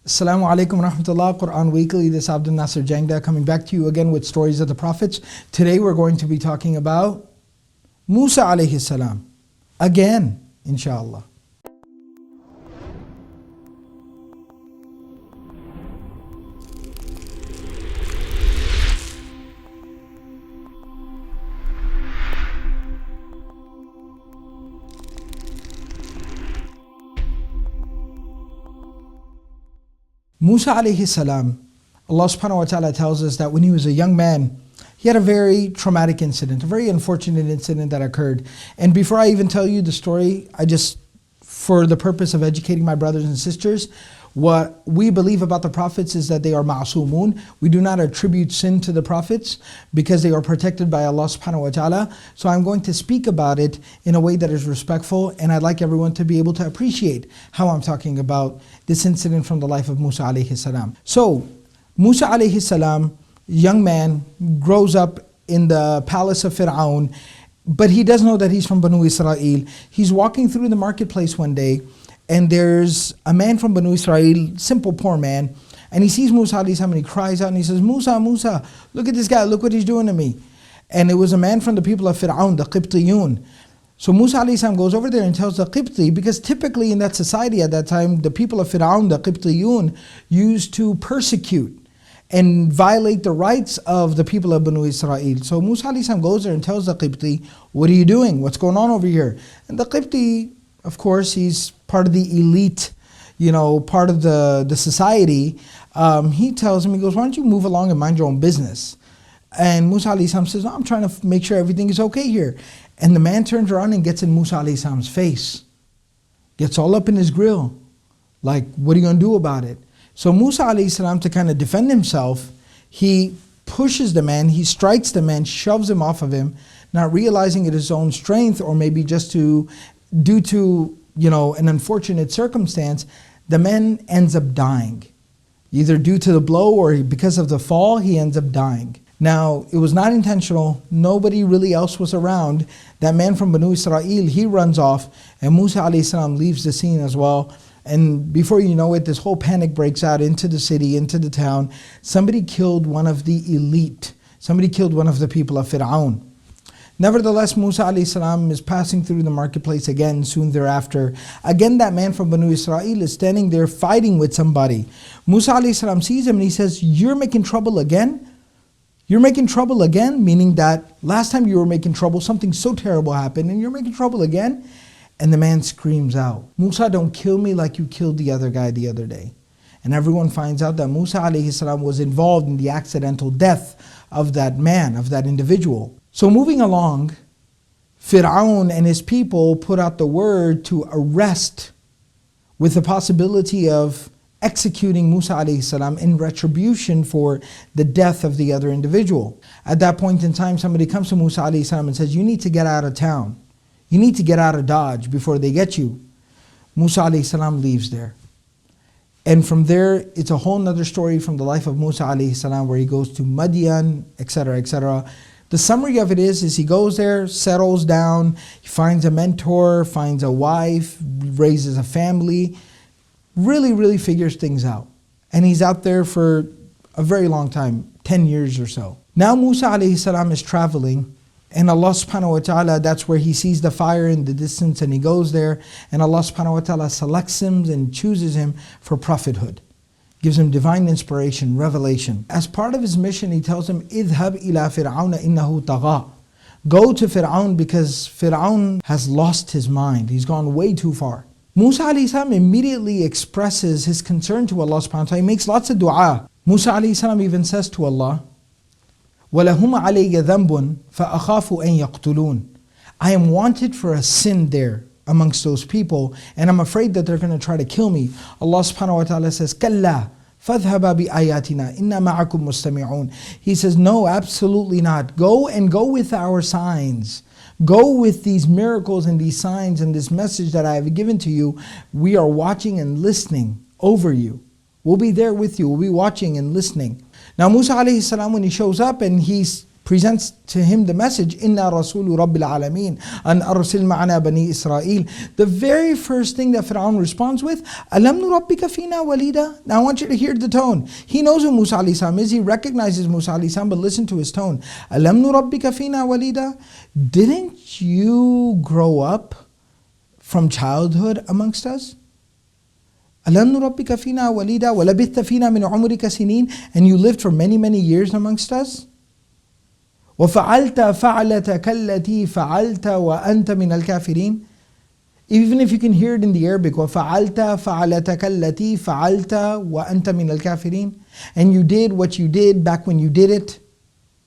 Assalamu alaikum wa rahmatullah, Quran Weekly. This is Abdul Nasser Jangda coming back to you again with stories of the prophets. Today we're going to be talking about Musa alayhi salam. Again, inshallah. Musa alayhi salam, Allah subhanahu wa ta'ala tells us that when he was a young man, he had a very traumatic incident, a very unfortunate incident that occurred. And before I even tell you the story, for the purpose of educating my brothers and sisters, what we believe about the prophets is that they are ma'sumun. We do not attribute sin to the prophets because they are protected by Allah subhanahu wa ta'ala. So I'm going to speak about it in a way that is respectful, and I'd like everyone to be able to appreciate how I'm talking about this incident from the life of Musa alayhi salam. So Musa alayhi salam, young man, grows up in the palace of Firaoun, but he does know that he's from Banu Israel. He's walking through the marketplace one day, and there's a man from Banu Israel, simple poor man, and he sees Musa alayhi salam and he cries out and he says, Musa, Musa, look at this guy, look what he's doing to me. And it was a man from the people of Firaoun, the Qibtiyun. So Musa alayhi salam goes over there and tells the Qibti, because typically in that society at that time, the people of Firaoun, the Qibtiyun, used to persecute and violate the rights of the people of Banu Israel. So Musa alayhi salam goes there and tells the Qibti, what are you doing? What's going on over here? And the Qibti, of course, he's part of the elite, part of the society. He tells him, he goes, why don't you move along and mind your own business? And Musa alayhi salam says, no, I'm trying to make sure everything is okay here. And the man turns around and gets in Musa alayhi salam's face. Gets all up in his grill. Like, what are you going to do about it? So Musa alayhi salam, to kind of defend himself, he pushes the man, he strikes the man, shoves him off of him, not realizing it is his own strength, or maybe just due to an unfortunate circumstance, the man ends up dying. Either due to the blow or because of the fall, he ends up dying. Now, it was not intentional. Nobody really else was around. That man from Banu Israel, he runs off, and Musa alayhi salam leaves the scene as well. And before you know it, this whole panic breaks out into the city, into the town. Somebody killed one of the elite. Somebody killed one of the people of Firaoun. Nevertheless, Musa alayhi salam is passing through the marketplace again soon thereafter. Again, that man from Banu Israel is standing there fighting with somebody. Musa alayhi salam sees him and he says, you're making trouble again? You're making trouble again? Meaning that last time you were making trouble, something so terrible happened and you're making trouble again? And the man screams out, Musa, don't kill me like you killed the other guy the other day. And everyone finds out that Musa alayhi salam was involved in the accidental death of that man, of that individual. So moving along, Firaoun and his people put out the word to arrest, with the possibility of executing Musa alayhi salam in retribution for the death of the other individual. At that point in time, somebody comes to Musa alayhi salam and says, you need to get out of town. You need to get out of Dodge before they get you. Musa alayhi salam leaves there. And from there, it's a whole nother story from the life of Musa alayhi salam, where he goes to Madian, etc., etc. The summary of it is he goes there, settles down, he finds a mentor, finds a wife, raises a family, really figures things out. And he's out there for a very long time, 10 years or so. Now Musa alayhi salam is traveling, and Allah subhanahu wa ta'ala, that's where he sees the fire in the distance, and he goes there, and Allah subhanahu wa ta'ala selects him and chooses him for prophethood. Gives him divine inspiration, revelation. As part of his mission, he tells him, "Idhab ila Firaun innahu tagha." Go to Firaun, because Firaun has lost his mind. He's gone way too far. Musa alayhi salam immediately expresses his concern to Allah subhanahu wa ta'ala. He makes lots of dua. Musa alayhi salam even says to Allah, وَلَهُمَ عَلَيَّ ذَنْبٌ فَأَخَافُ أَن يَقْتُلُونَ. I am wanted for a sin there amongst those people, and I'm afraid that they're going to try to kill me. Allah subhanahu wa ta'ala says, كَلَّا فَاذْهَبَا بِآيَاتِنَا إِنَّا مَعَكُمْ مُسْتَمِعُونَ. He says, no, absolutely not. Go with our signs. Go with these miracles and these signs and this message that I have given to you. We are watching and listening over you. We'll be there with you. We'll be watching and listening. Now Musa alayhi salam, when he shows up and he's presents to him the message, Inna Rasulu Rabbil Alameen, an arsil ma'ana bani Israel. The very first thing that Firaoun responds with, Alam nurabbika fina walida. Now I want you to hear the tone. He knows who Musa alayhi salam is, he recognizes Musa alayhi salam, but listen to his tone. Alam nurabbika fina walida. Didn't you grow up from childhood amongst us? Alam nurabbika fina walida wa labithta fina min umrika sinin. And you lived for many, many years amongst us? وَفَعَلْتَ فَعْلَتَكَ الَّتِي فَعَلْتَ وَأَنْتَ مِنَ الْكَافِرِينَ. Even if you can hear it in the Arabic, وَفَعَلْتَ فَعْلَتَكَ الَّتِي فَعَلْتَ وَأَنْتَ مِنَ الْكَافِرِينَ. And you did what you did back when you did it,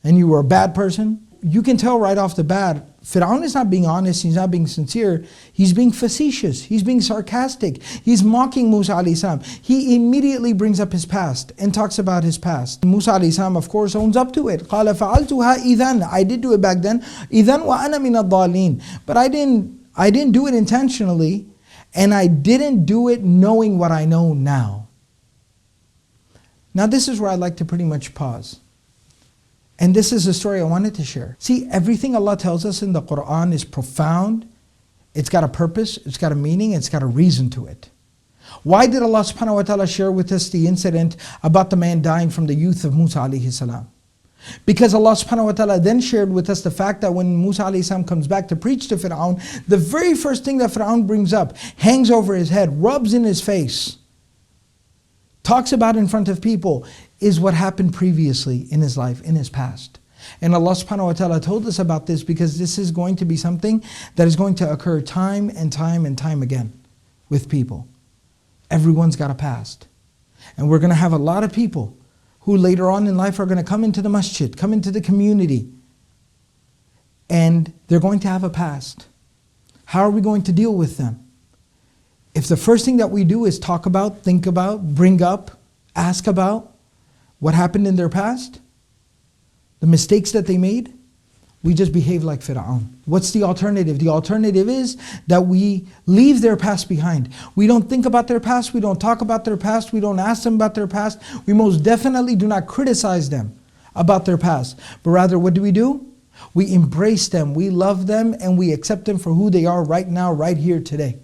and you were a bad person. You can tell right off the bat, Firaoun is not being honest, he's not being sincere, he's being facetious, he's being sarcastic, he's mocking Musa alayhi salam. He immediately brings up his past and talks about his past. Musa alayhi salam of course owns up to it. قَالَ فَعَلْتُهَا إِذَنْ. I did do it back then. إِذَنْ وَأَنَا مِنَ الضَّالِينَ. But I didn't do it intentionally, and I didn't do it knowing what I know now. Now this is where I'd like to pretty much pause. And this is a story I wanted to share. See, everything Allah tells us in the Quran is profound. It's got a purpose, it's got a meaning, it's got a reason to it. Why did Allah subhanahu wa ta'ala share with us the incident about the man dying from the youth of Musa alayhi salam? Because Allah subhanahu wa ta'ala then shared with us the fact that when Musa alayhi salam comes back to preach to Firaoun, the very first thing that Firaoun brings up, hangs over his head, rubs in his face, talks about in front of people, is what happened previously in his life, in his past. And Allah subhanahu wa ta'ala told us about this because this is going to be something that is going to occur time and time and time again with people. Everyone's got a past. And we're going to have a lot of people who later on in life are going to come into the masjid, come into the community, and they're going to have a past. How are we going to deal with them? If the first thing that we do is talk about, think about, bring up, ask about what happened in their past, the mistakes that they made, we just behave like Firaoun. What's the alternative? The alternative is that we leave their past behind. We don't think about their past, we don't talk about their past, we don't ask them about their past, we most definitely do not criticize them about their past. But rather, what do? We embrace them, we love them, and we accept them for who they are right now, right here today.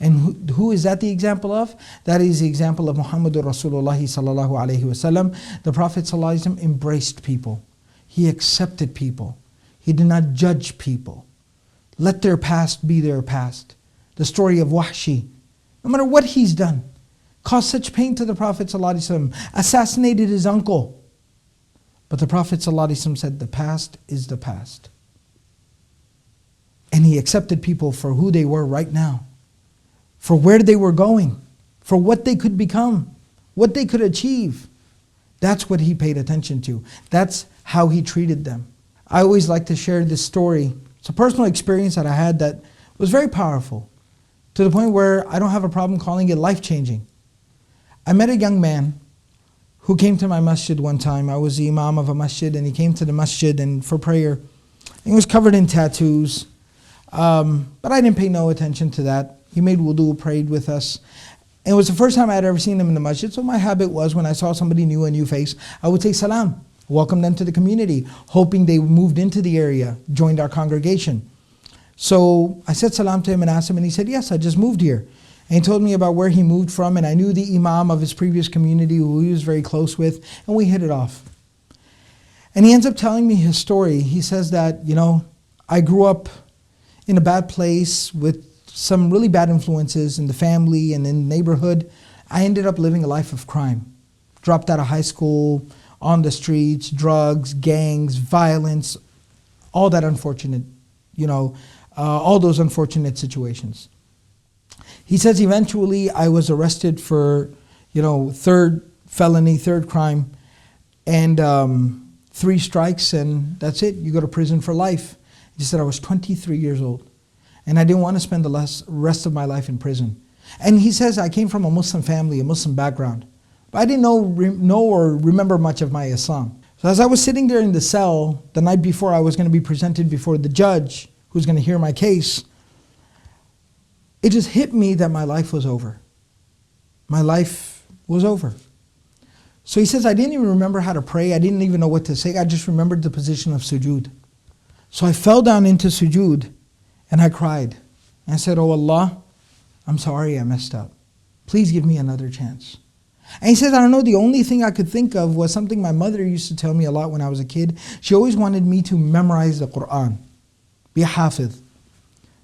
And who is that the example of? That is the example of Muhammadur Rasulullah sallallahu alayhi wasallam. The Prophet sallallahu alayhi wasallam embraced people. He accepted people. He did not judge people. Let their past be their past. The story of Wahshi, no matter what he's done, caused such pain to the Prophet sallallahu alayhi wasallam, assassinated his uncle. But the Prophet sallallahu alayhi wasallam said, the past is the past. And he accepted people for who they were right now, for where they were going, for what they could become, what they could achieve. That's what he paid attention to. That's how he treated them. I always like to share this story. It's a personal experience that I had that was very powerful, to the point where I don't have a problem calling it life-changing. I met a young man who came to my masjid one time. I was the imam of a masjid, and he came to the masjid and for prayer. He was covered in tattoos, but I didn't pay no attention to that. He made wudu, prayed with us. And it was the first time I had ever seen him in the masjid, so my habit was when I saw somebody new, a new face, I would say salam, welcome them to the community, hoping they moved into the area, joined our congregation. So I said salam to him and asked him, and he said, yes, I just moved here. And he told me about where he moved from, and I knew the imam of his previous community who he was very close with, and we hit it off. And he ends up telling me his story. He says that, I grew up in a bad place with some really bad influences in the family and in the neighborhood. I ended up living a life of crime. Dropped out of high school, on the streets, drugs, gangs, violence, all that unfortunate, all those unfortunate situations. He says eventually I was arrested for, third felony, third crime, and 3 strikes, and that's it. You go to prison for life. He said I was 23 years old. And I didn't want to spend the rest of my life in prison. And he says I came from a Muslim family, a Muslim background. But I didn't know or remember much of my Islam. So as I was sitting there in the cell, the night before I was going to be presented before the judge who's going to hear my case, it just hit me that my life was over. My life was over. So he says, I didn't even remember how to pray. I didn't even know what to say. I just remembered the position of sujood. So I fell down into sujood and I cried. And I said, oh Allah, I'm sorry I messed up. Please give me another chance. And he says, I don't know, the only thing I could think of was something my mother used to tell me a lot when I was a kid. She always wanted me to memorize the Quran, be a hafiz.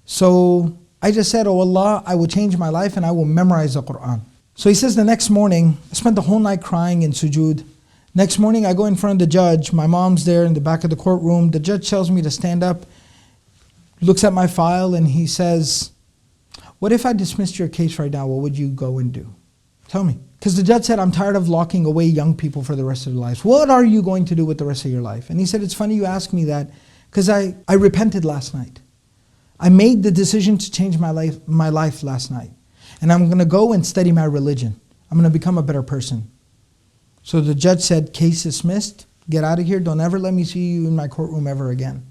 So I just said, oh Allah, I will change my life and I will memorize the Quran. So he says the next morning, I spent the whole night crying in sujood. Next morning I go in front of the judge. My mom's there in the back of the courtroom. The judge tells me to stand up, looks at my file, and he says, what if I dismissed your case right now? What would you go and do? Tell me. Because the judge said, I'm tired of locking away young people for the rest of their lives. What are you going to do with the rest of your life? And he said, it's funny you ask me that, because I repented last night. I made the decision to change my life last night. And I'm going to go and study my religion. I'm going to become a better person. So the judge said, case dismissed. Get out of here. Don't ever let me see you in my courtroom ever again.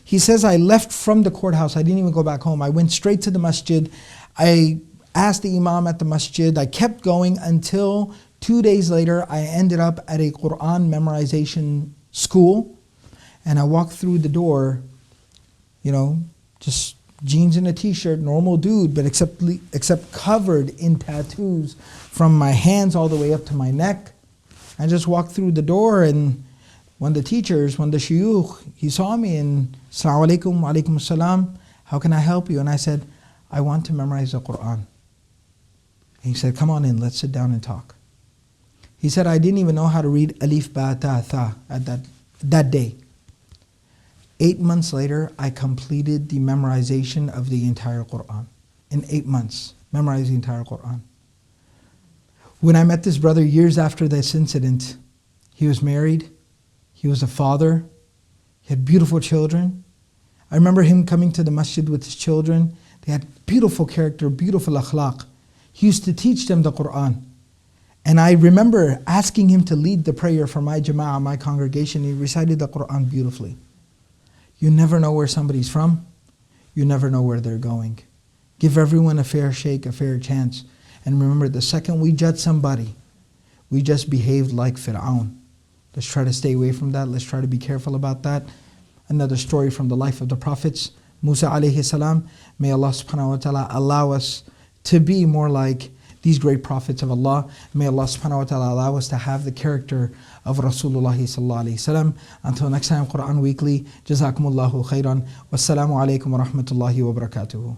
He says, I left from the courthouse. I didn't even go back home. I went straight to the masjid. I asked the imam at the masjid. I kept going until 2 days later, I ended up at a Quran memorization school. And I walked through the door, just jeans and a t-shirt, normal dude, but except covered in tattoos from my hands all the way up to my neck. I just walked through the door, and when the shuyukh, he saw me and, Assalamu alaikum, wa alaikum assalam, how can I help you? And I said, I want to memorize the Quran. And he said, come on in, let's sit down and talk. He said, I didn't even know how to read alif, ba, ta, tha at that day. 8 months later, I completed the memorization of the entire Quran. In 8 months, memorized the entire Quran. When I met this brother years after this incident, he was married, he was a father, he had beautiful children. I remember him coming to the masjid with his children. They had beautiful character, beautiful akhlaq. He used to teach them the Quran. And I remember asking him to lead the prayer for my jama'ah, my congregation. He recited the Quran beautifully. You never know where somebody's from. You never know where they're going. Give everyone a fair shake, a fair chance. And remember, the second we judge somebody, we just behaved like Firaoun. Let's try to stay away from that. Let's try to be careful about that. Another story from the life of the prophets. Musa alayhi salam. May Allah subhanahu wa ta'ala allow us to be more like these great prophets of Allah. May Allah subhanahu wa ta'ala allow us to have the character of Rasulullah sallallahu alayhi wasallam. Until next time, Quran Weekly. Jazakumullahu khairan. Wassalamu alaikum wa rahmatullahi wa barakatuhu.